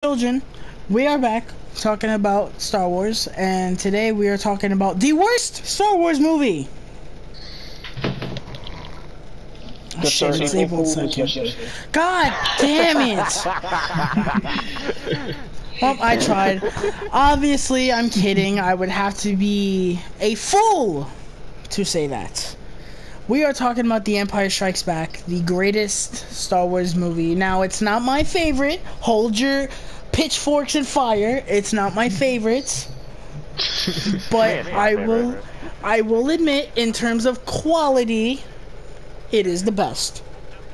Children, we are back talking about Star Wars, and today we are talking about the worst Star Wars movie. Oh, shit, disabled second. God damn it! Well, I tried. Obviously, I'm kidding. I would have to be a fool to say that. We are talking about The Empire Strikes Back, the greatest Star Wars movie. Now, it's not my favorite. Hold your pitchforks and fire. It's not my favorite. But I will admit, in terms of quality, it is the best.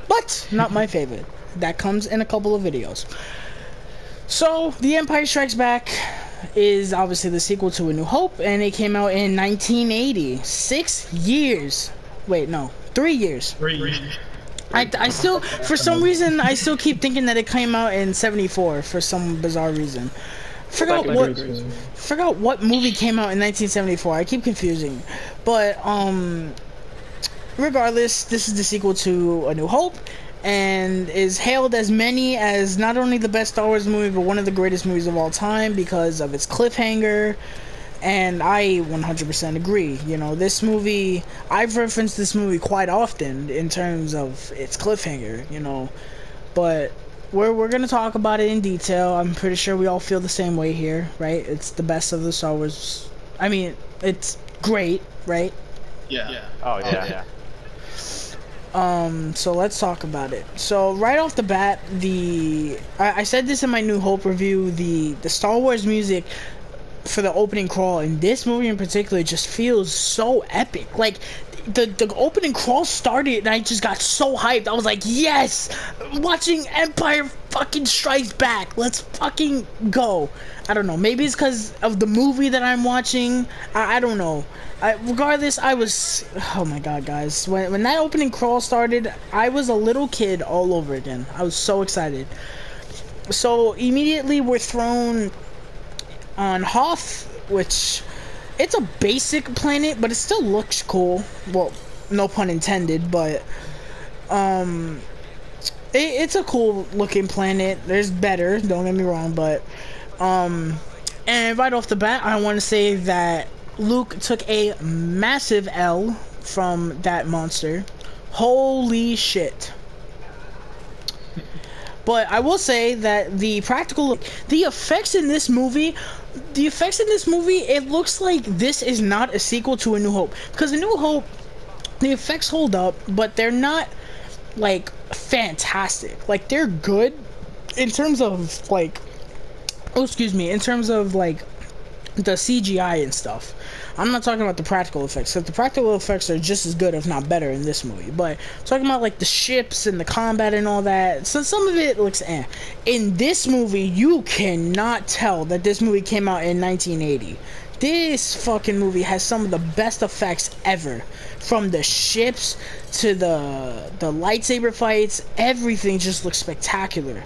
But not my favorite. That comes in a couple of videos. So, The Empire Strikes Back is obviously the sequel to A New Hope, and it came out in 1980. 6 years. Wait, no. 3 years. 3 years. I still, for some reason, I still keep thinking that it came out in 74 for some bizarre reason. Forgot what movie came out in 1974. I keep confusing. But, regardless, this is the sequel to A New Hope, and is hailed as many as not only the best Star Wars movie, but one of the greatest movies of all time because of its cliffhanger. And I 100% agree. You know, this movie, I've referenced this movie quite often in terms of its cliffhanger, you know. But we're going to talk about it in detail. I'm pretty sure we all feel the same way here, right? It's the best of the Star Wars. I mean, it's great, right? Yeah. Oh, yeah. So let's talk about it. So right off the bat, I said this in my New Hope review, the Star Wars music for the opening crawl in this movie in particular just feels so epic. Like the opening crawl started and I just got so hyped. I was like, yes, watching Empire fucking Strikes Back, let's fucking go. I don't know, maybe it's because of the movie that I'm watching. I don't know. Regardless, I was, oh my god, guys, when that opening crawl started, I was a little kid all over again. I was so excited. So immediately we're thrown on Hoth, which it's a basic planet, but it still looks cool. Well, no pun intended, but it's a cool looking planet. There's better, don't get me wrong, but and right off the bat, I want to say that Luke took a massive L from that monster. Holy shit. But I will say that the effects in this movie, it looks like this is not a sequel to A New Hope. Because A New Hope, the effects hold up, but they're not, like, fantastic. Like, they're good in terms of, like, in terms of, like, the CGI and stuff. I'm not talking about the practical effects, because the practical effects are just as good, if not better, in this movie. But I'm talking about, like, the ships and the combat and all that. So some of it looks eh. In this movie, you cannot tell that this movie came out in 1980. This fucking movie has some of the best effects ever. From the ships to the lightsaber fights, everything just looks spectacular.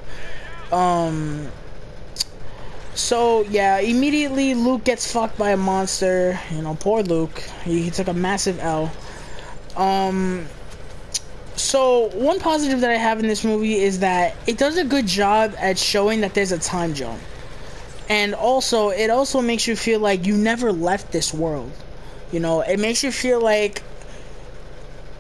So, yeah, immediately Luke gets fucked by a monster. You know, poor Luke. He took a massive L. So, one positive that I have in this movie is that it does a good job at showing that there's a time jump. And also, it also makes you feel like you never left this world. You know, it makes you feel like,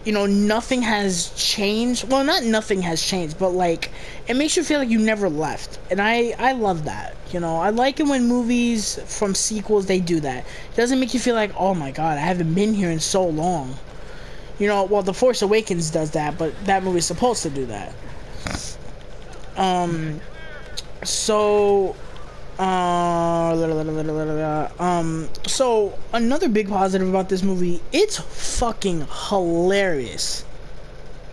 you know, nothing has changed. Well, not nothing has changed, but, like, it makes you feel like you never left. And I love that. You know, I like it when movies from sequels, they do that. It doesn't make you feel like, oh my god, I haven't been here in so long. You know, well, The Force Awakens does that, but that movie's supposed to do that. So another big positive about this movie, it's fucking hilarious.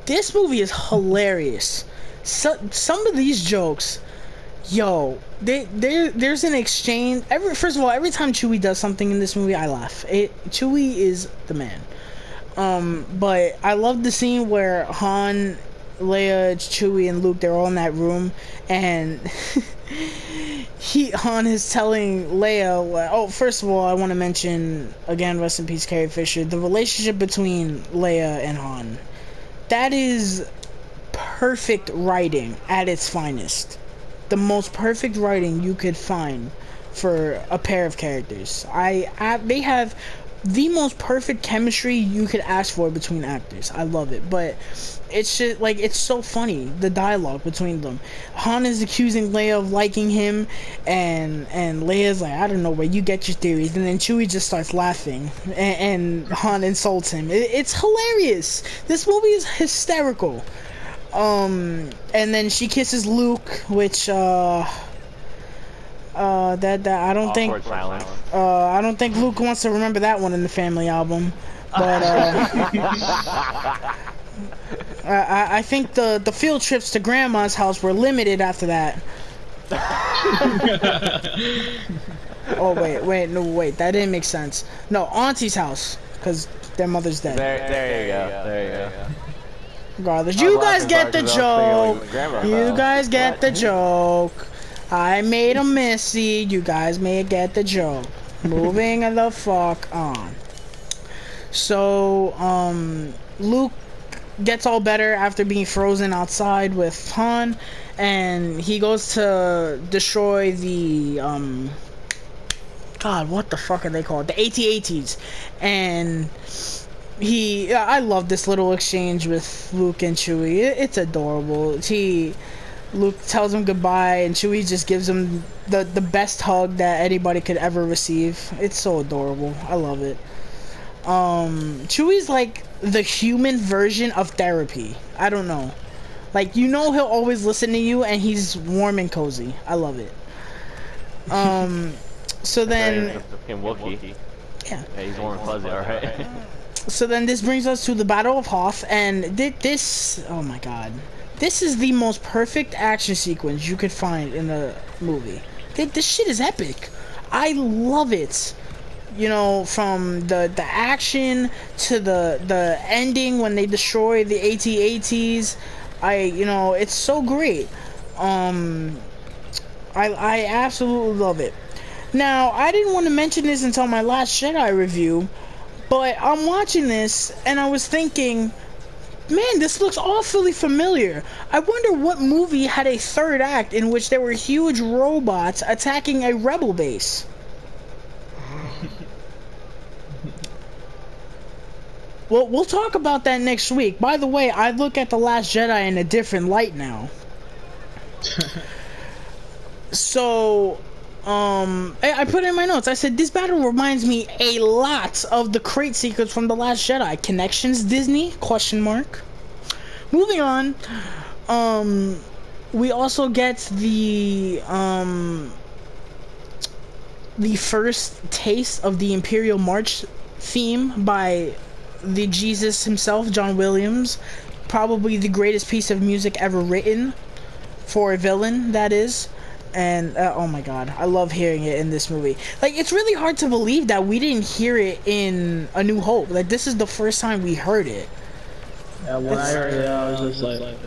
This movie is hilarious. Some of these jokes, yo, there's an exchange. First of all, every time Chewie does something in this movie, I laugh. Chewie is the man. But I love the scene where Han, Leia, Chewie, and Luke, they're all in that room, and Han is telling Leia, oh, first of all, I want to mention, again, rest in peace, Carrie Fisher, the relationship between Leia and Han. That is perfect writing at its finest. the most perfect writing you could find for a pair of characters. They have the most perfect chemistry you could ask for between actors. I love it, but it's just like, it's so funny, the dialogue between them. Han is accusing Leia of liking him, and Leia's like, I don't know where you get your theories, and then Chewie just starts laughing, and Han insults him. It's hilarious. This movie is hysterical. And then she kisses Luke, which that I don't think I don't think Luke wants to remember that one in the family album, but I think the field trips to Grandma's house were limited after that. Oh wait, that didn't make sense. No, Auntie's house, because their mother's dead. There you go. Regardless, you guys get the joke. You guys get the joke. I made a missy. You guys may get the joke. Moving the fuck on. So, Luke gets all better after being frozen outside with Han, and he goes to destroy the, God, what the fuck are they called? The AT-ATs. And I love this little exchange with Luke and Chewie. It's adorable. Luke tells him goodbye, and Chewie just gives him the best hug that anybody could ever receive. It's so adorable. I love it. Chewie's like the human version of therapy. I don't know. Like, you know, he'll always listen to you, and he's warm and cozy. I love it. So then... Yeah, he's warm and fuzzy, alright. So then this brings us to the Battle of Hoth, and this... Oh my god. This is the most perfect action sequence you could find in a movie. This shit is epic. I love it. You know, from the action to the ending when they destroy the AT-ATs. You know, it's so great. I absolutely love it. Now, I didn't want to mention this until my Last Jedi review, but I'm watching this and I was thinking, man, this looks awfully familiar. I wonder what movie had a third act in which there were huge robots attacking a rebel base. Well, we'll talk about that next week. By the way, I look at The Last Jedi in a different light now. So, I put in my notes, I said, this battle reminds me a lot of the crate sequence from The Last Jedi. Connections, Disney? Question mark. Moving on, we also get the first taste of the Imperial March theme by the Jesus himself, John Williams. Probably the greatest piece of music ever written for a villain, that is. And oh my god, I love hearing it in this movie. Like, it's really hard to believe that we didn't hear it in A New Hope. Like, this is the first time we heard it. Yeah, when I heard it, I was just like,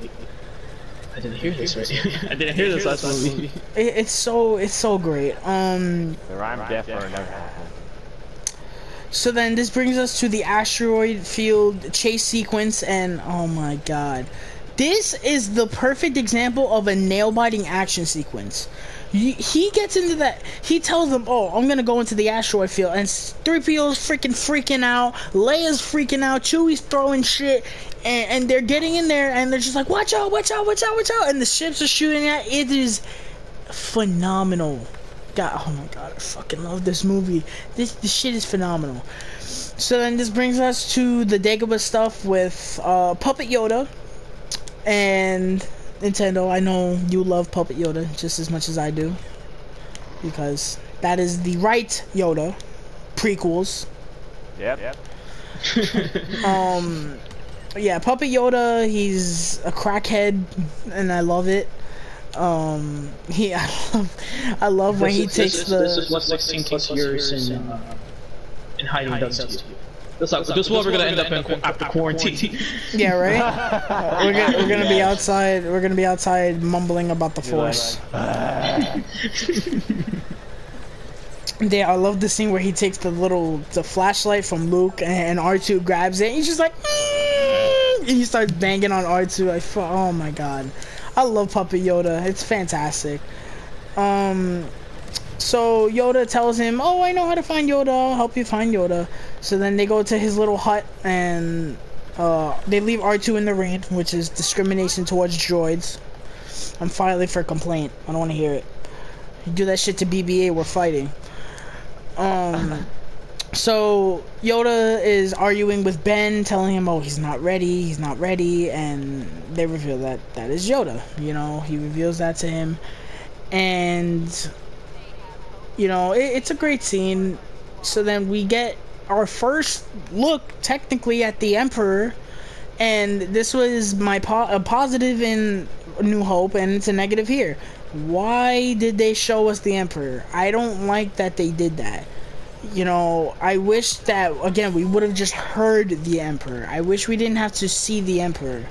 I didn't hear this right. I didn't hear this last movie. It's so great. The rhyme deaf or never. So then this brings us to the asteroid field chase sequence, and oh my god. This is the perfect example of a nail-biting action sequence. He gets into that. He tells them, "Oh, I'm gonna go into the asteroid field," and 3PO's freaking out. Leia's freaking out. Chewie's throwing shit, and they're getting in there, and they're just like, "Watch out! Watch out! Watch out! Watch out!" And the ships are shooting at. It is phenomenal. God, oh my god, I fucking love this movie. This shit is phenomenal. So then this brings us to the Dagobah stuff with Puppet Yoda. And Nintendo, I know you love Puppet Yoda just as much as I do, because that is the right Yoda. Prequels. Yep. Yeah, Puppet Yoda, he's a crackhead, and I love it. I love when he takes the... This is what 16 plus years in hiding does to you. This is what we're gonna end up in after quarantine. Yeah, right. We're gonna be outside. We're gonna be outside mumbling about the Force. Yeah, I love the scene where he takes the flashlight from Luke, and R2 grabs it. And he's just like, and he starts banging on R2. Oh my god, I love Puppet Yoda. It's fantastic. So Yoda tells him, "Oh, I know how to find Yoda. I'll help you find Yoda." So then they go to his little hut and they leave R2 in the rain, which is discrimination towards droids. I'm filing for complaint. I don't want to hear it. You do that shit to BB-8, we're fighting. So Yoda is arguing with Ben, telling him, "Oh, he's not ready," and they reveal that that is Yoda. You know, he reveals that to him, and you know, it's a great scene. So then we get our first look, technically, at the Emperor, and this was my a positive in New Hope, and it's a negative here. Why did they show us the Emperor? I don't like that they did that. You know, I wish that, again, we would have just heard the Emperor. I wish we didn't have to see the Emperor,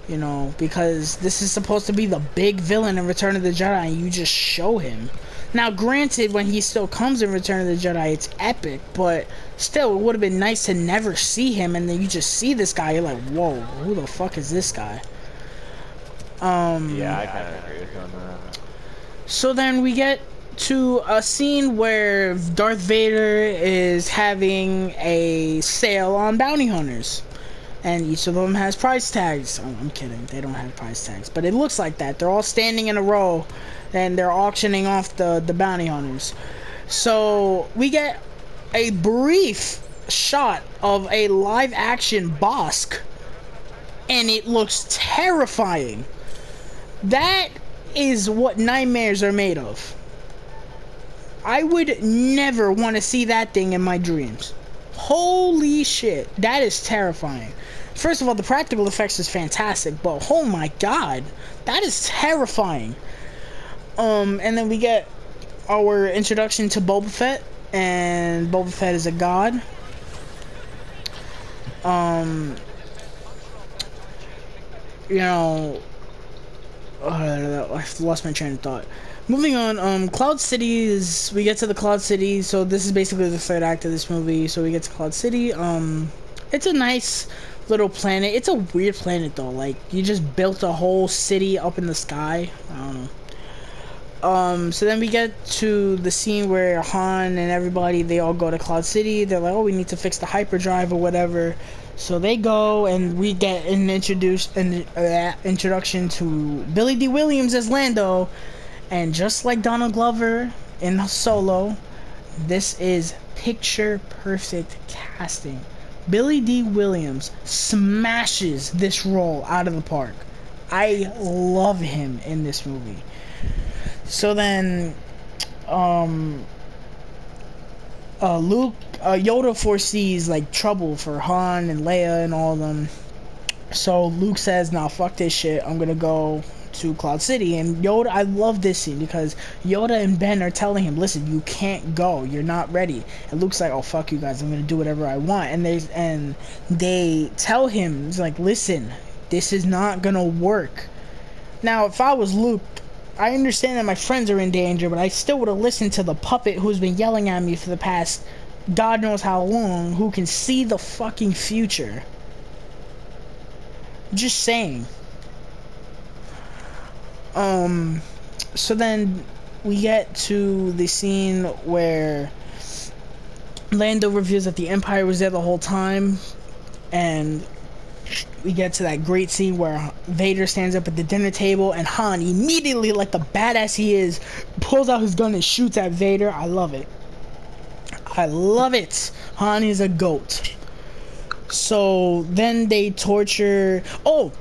you know, because this is supposed to be the big villain in Return of the Jedi, and you just show him. Now, granted, when he still comes in Return of the Jedi, it's epic, but still, it would have been nice to never see him, and then you just see this guy, you're like, whoa, who the fuck is this guy? Yeah, I kind of agree with you on that. So then we get to a scene where Darth Vader is having a sale on bounty hunters, and each of them has price tags. Oh, I'm kidding, they don't have price tags, but it looks like that. They're all standing in a row and they're auctioning off the bounty hunters. So we get a brief shot of a live action Bosk, and it looks terrifying. That is what nightmares are made of. I would never want to see that thing in my dreams. Holy shit, that is terrifying. First of all, the practical effects is fantastic, but oh my god, that is terrifying. And then we get our introduction to Boba Fett, and Boba Fett is a god. You know, I've lost my train of thought. Moving on, Cloud City is, we get to the Cloud City, so this is basically the third act of this movie, so we get to Cloud City. It's a nice little planet. It's a weird planet though, like, you just built a whole city up in the sky. I don't know. So then we get to the scene where Han and everybody, they all go to Cloud City. They're like, oh, we need to fix the hyperdrive or whatever. So they go, and we get an introduction to Billy Dee Williams as Lando. And just like Donald Glover in Solo, this is picture perfect casting. Billy Dee Williams smashes this role out of the park. I love him in this movie. So then, Yoda foresees like trouble for Han and Leia and all of them. So Luke says, "Nah, fuck this shit. I'm gonna go to Cloud City." And Yoda, I love this scene because Yoda and Ben are telling him, "Listen, you can't go. You're not ready." And Luke's like, "Oh fuck you guys. I'm gonna do whatever I want." And they tell him, it's like, "Listen, this is not gonna work." Now, if I was Luke, I understand that my friends are in danger, but I still would have listened to the puppet who's been yelling at me for the past God knows how long, who can see the fucking future. Just saying. So then we get to the scene where Lando reveals that the Empire was there the whole time, and we get to that great scene where Vader stands up at the dinner table, and Han immediately, like the badass he is, pulls out his gun and shoots at Vader. I love it. I love it. Han is a goat. So then they torture... Oh,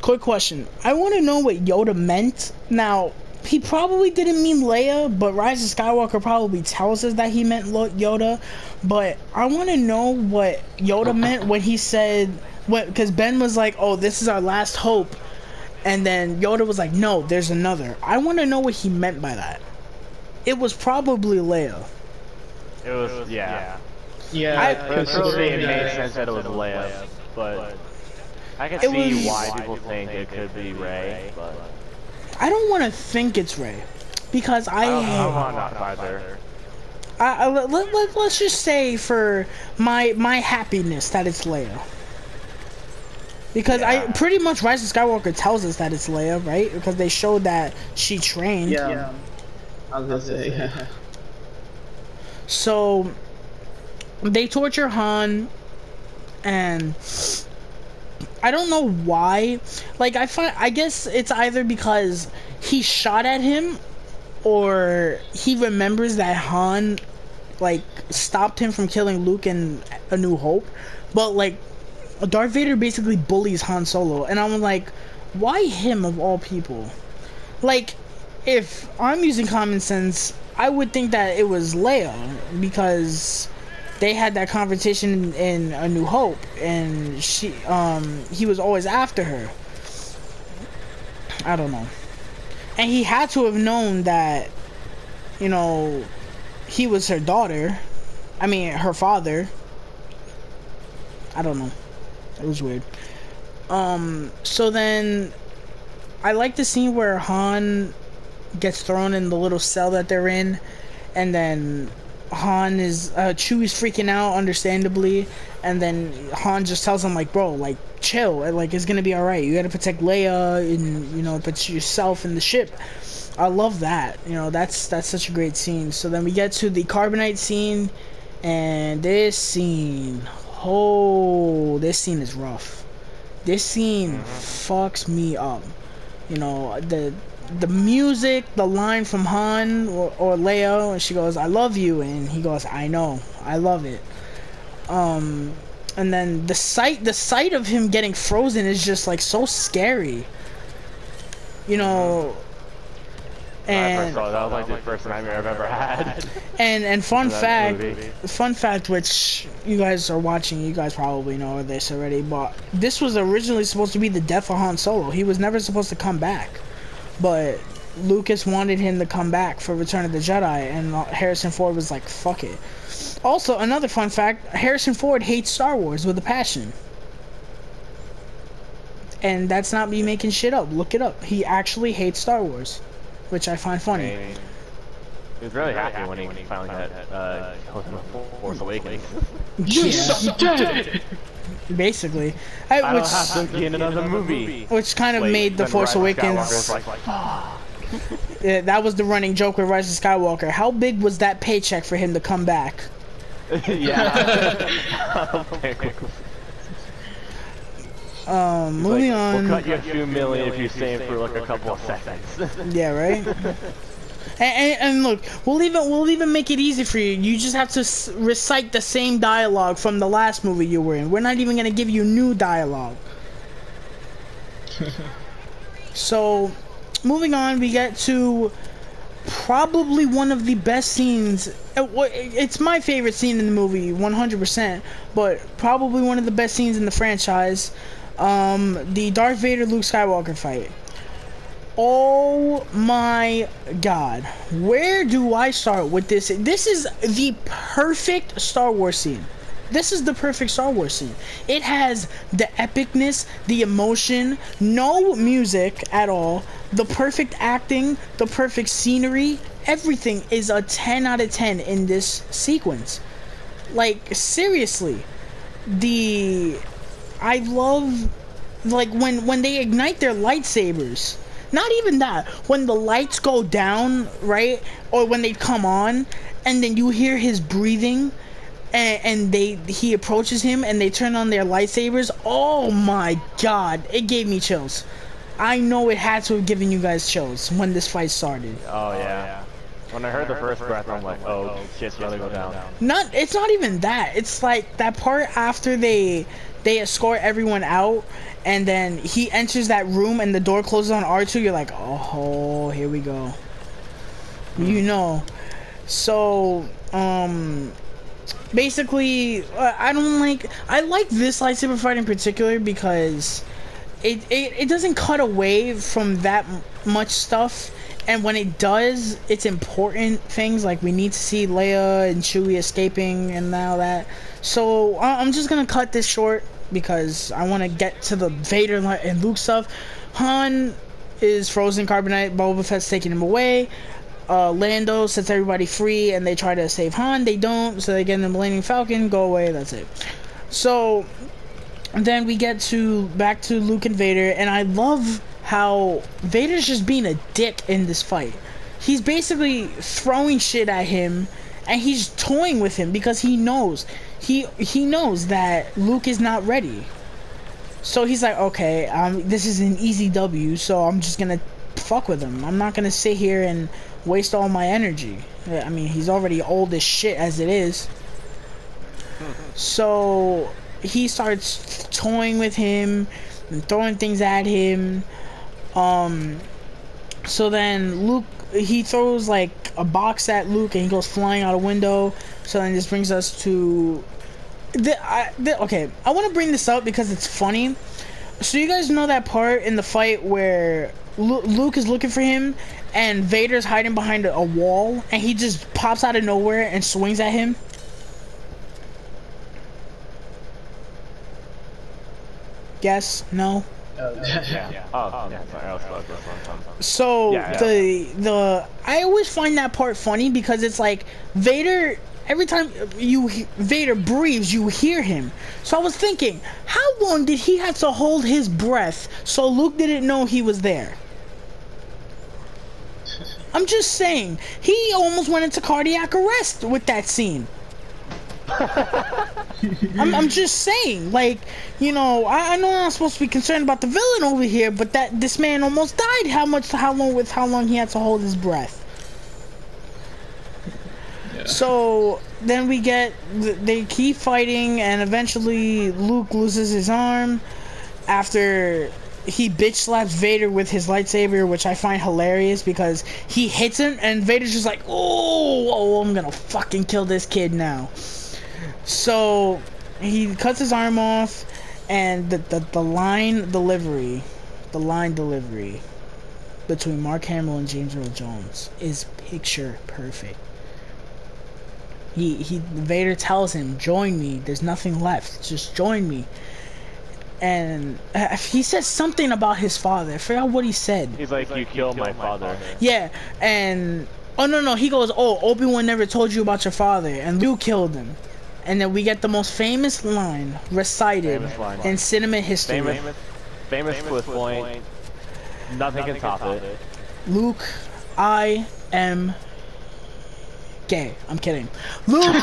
quick question. I want to know what Yoda meant. Now, he probably didn't mean Leia, but Rise of Skywalker probably tells us that he meant Yoda. But I want to know what Yoda meant when he said... Because Ben was like, "Oh, this is our last hope," and then Yoda was like, "No, there's another." I want to know what he meant by that. It was probably Leia. It was, yeah. Yeah, Personally, it made sense that it was Leia, but I can see why people think it could be Rey, but I don't want to think it's Rey, because I'm not either. let's just say for my happiness that it's Leia. Because I pretty much Rise of Skywalker tells us that it's Leia, right? Because they showed that she trained. Yeah. I was gonna say, yeah. So they torture Han, and I don't know why. Like, I guess it's either because he shot at him, or he remembers that Han, like, stopped him from killing Luke in A New Hope. But, like, Darth Vader basically bullies Han Solo, and I'm like, why him of all people? Like, if I'm using common sense, I would think that it was Leia, because they had that conversation in A New Hope, and he was always after her. I don't know. And he had to have known that, you know, he was her daughter. I mean, her father. I don't know. It was weird. So then, I like the scene where Han gets thrown in the little cell that they're in, and then Chewie's freaking out, understandably, and then Han just tells him, like, bro, like, chill, like, it's gonna be alright, you gotta protect Leia, and, you know, put yourself in the ship. I love that, you know, that's such a great scene. So then we get to the carbonite scene, and this scene is rough. This scene fucks me up. You know, the music, the line from Han or Leia, and she goes, "I love you," and he goes, "I know, I love it." And then the sight of him getting frozen is just like so scary. You know. And that was like the first nightmare I've ever had. And fun fact, which you guys are watching, you guys probably know this already, but this was originally supposed to be the death of Han Solo. He was never supposed to come back, but Lucas wanted him to come back for Return of the Jedi, and Harrison Ford was like, fuck it. Also, another fun fact, Harrison Ford hates Star Wars with a passion. And that's not me making shit up. Look it up. He actually hates Star Wars, which I find funny. He was really happy when he finally got Force Awakens. Yeah. Basically. I don't have to get another movie. Which kind of made The Force Awakens... Yeah, that was the running joke with Rise of Skywalker. How big was that paycheck for him to come back? Yeah. Moving on. We'll cut you a few million if you stay in for like a couple of seconds. Yeah, right? And look, we'll even make it easy for you. You just have to recite the same dialogue from the last movie you were in. We're not even gonna give you new dialogue. So, moving on, we get to probably one of the best scenes. It's my favorite scene in the movie, 100%, but probably one of the best scenes in the franchise. The Darth Vader Luke Skywalker fight. Oh my god. Where do I start with this? This is the perfect Star Wars scene. This is the perfect Star Wars scene. It has the epicness, the emotion, no music at all, the perfect acting, the perfect scenery. Everything is a 10 out of 10 in this sequence. Like, seriously. I love, like, when they ignite their lightsabers. Not even that. When the lights go down, right? Or when they come on, and then you hear his breathing, and he approaches him, and they turn on their lightsabers. Oh my god. It gave me chills. I know it had to have given you guys chills when this fight started. Oh yeah. When I heard the first breath, I'm like, oh, shit's gonna go down. It's not even that. It's like that part after they escort everyone out, and then he enters that room and the door closes on R2. You're like, oh, here we go. You know. So, basically, I like this lightsaber fight in particular because it doesn't cut away from that much stuff, and when it does, it's important things, like we need to see Leia and Chewie escaping and all that. So I'm just gonna cut this short because I want to get to the Vader and Luke stuff. Han is frozen carbonite. Boba Fett's taking him away. Lando sets everybody free, and they try to save Han. They don't, so they get in the Millennium Falcon. Go away. That's it. So then we get back to Luke and Vader, and I love how Vader's just being a dick in this fight. he's basically throwing shit at him, and he's toying with him because he knows that Luke is not ready. So he's like, okay, this is an easy W, so I'm just gonna fuck with him. I'm not gonna sit here and waste all my energy. I mean, he's already old as shit as it is. So he starts toying with him and throwing things at him. So then Luke, he throws like a box at Luke and he goes flying out a window. So then this brings us to okay, I want to bring this up because it's funny. So you guys know that part in the fight where Luke is looking for him and Vader's hiding behind a wall and he just pops out of nowhere and swings at him? Yes? No? Yeah. Oh, yeah. Sorry, I was stuck this one. So I always find that part funny because it's like Vader, every time Vader breathes, you hear him. So I was thinking, how long did he have to hold his breath so Luke didn't know he was there? I'm just saying, he almost went into cardiac arrest with that scene. I'm just saying, like, you know, I know I'm supposed to be concerned about the villain over here, but this man almost died. How long he had to hold his breath. Yeah. So then they keep fighting, and eventually Luke loses his arm after he bitch slaps Vader with his lightsaber, which I find hilarious because he hits him and Vader's just like, oh, I'm gonna fucking kill this kid now. So he cuts his arm off, and the line delivery between Mark Hamill and James Earl Jones is picture perfect. Vader tells him, join me, there's nothing left, just join me. And he says something about his father. I forgot what he said. He's like, you killed my father. Yeah, and oh no, he goes, oh, Obi-Wan never told you about your father, and you killed him. And then we get the most famous line recited in cinema history. Famous twist point. Nothing can top it. Luke, I am gay. I'm kidding. Luke,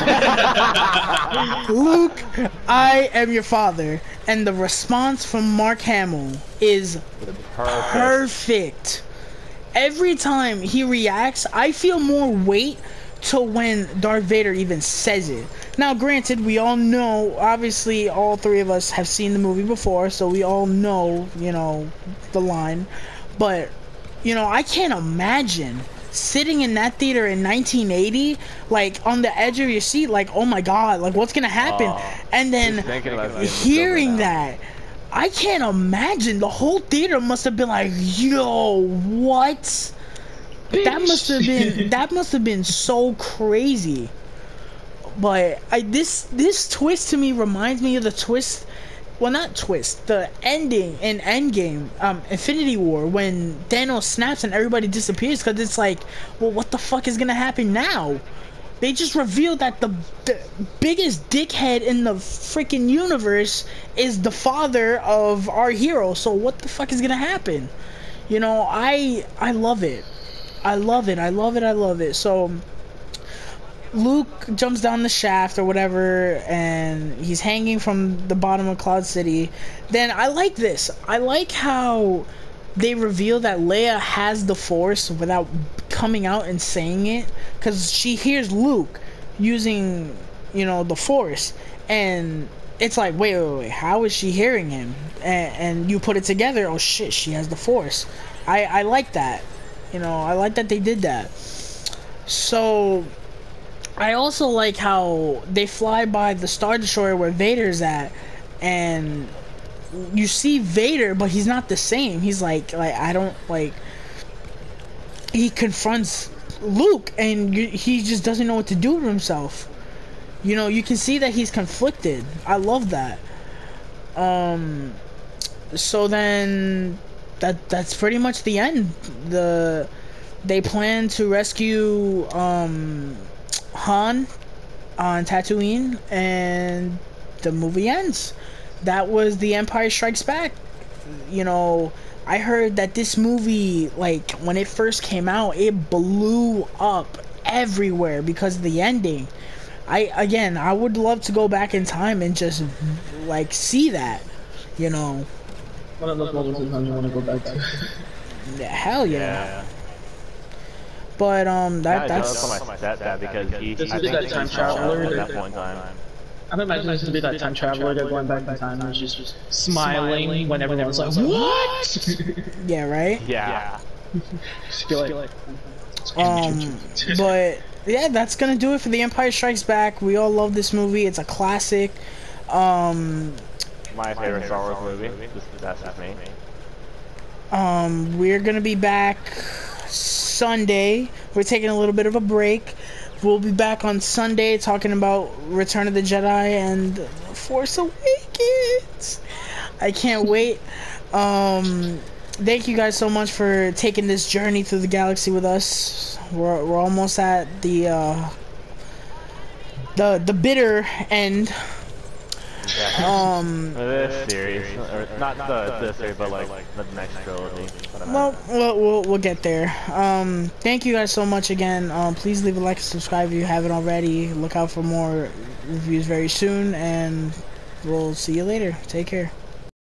I am your father. And the response from Mark Hamill is perfect. Every time he reacts, I feel more weight to when Darth Vader even says it. Now, granted, we all know, obviously, all three of us have seen the movie before, so we all know, you know, the line. But, you know, I can't imagine sitting in that theater in 1980, like, on the edge of your seat, like, oh my god, like, what's gonna happen? And then hearing that, I can't imagine. The whole theater must have been like, yo, what? That must have been so crazy. But this twist to me reminds me of the twist, well, not twist, the ending in Endgame, Infinity War, when Thanos snaps and everybody disappears, because it's like, well, what the fuck is gonna happen now? They just revealed that the biggest dickhead in the freaking universe is the father of our hero, so what the fuck is gonna happen? You know, I love it. I love it. So Luke jumps down the shaft or whatever, and he's hanging from the bottom of Cloud City. Then I like this. I like how they reveal that Leia has the Force without coming out and saying it, because she hears Luke using, you know, the Force, and it's like, wait, how is she hearing him? And you put it together, oh shit, she has the Force. I like that. You know, I like that they did that. So I also like how they fly by the Star Destroyer where Vader's at, and you see Vader, but he's not the same. He's like I don't like. He confronts Luke, and he just doesn't know what to do with himself. You know, you can see that he's conflicted. I love that. So then that's pretty much the end. They plan to rescue Han on Tatooine, and the movie ends. That was The Empire Strikes Back. You know, I heard that this movie, like, when it first came out, it blew up everywhere because of the ending. I would love to go back in time and just, like, see that, you know. One of those moments in time you want to go back to. Hell yeah. But, that's... for my stepdad because This is that time traveler at that point in time. I'm imagining this to be that time traveler they're going back in time and just smiling when everyone's like, what? Yeah, right? Yeah. Just feel like, but yeah, that's gonna do it for The Empire Strikes Back. We all love this movie. It's a classic. My favorite Star Wars movie. That's just me. We're gonna be back Sunday. We're taking a little bit of a break. We'll be back on Sunday talking about Return of the Jedi and Force Awakens. I can't wait. Thank you guys so much for taking this journey through the galaxy with us. We're almost at the bitter end. This series, or not this series, but like the next trilogy. Well, we'll get there. Thank you guys so much again. Please leave a like and subscribe if you haven't already. Look out for more reviews very soon, and we'll see you later. Take care.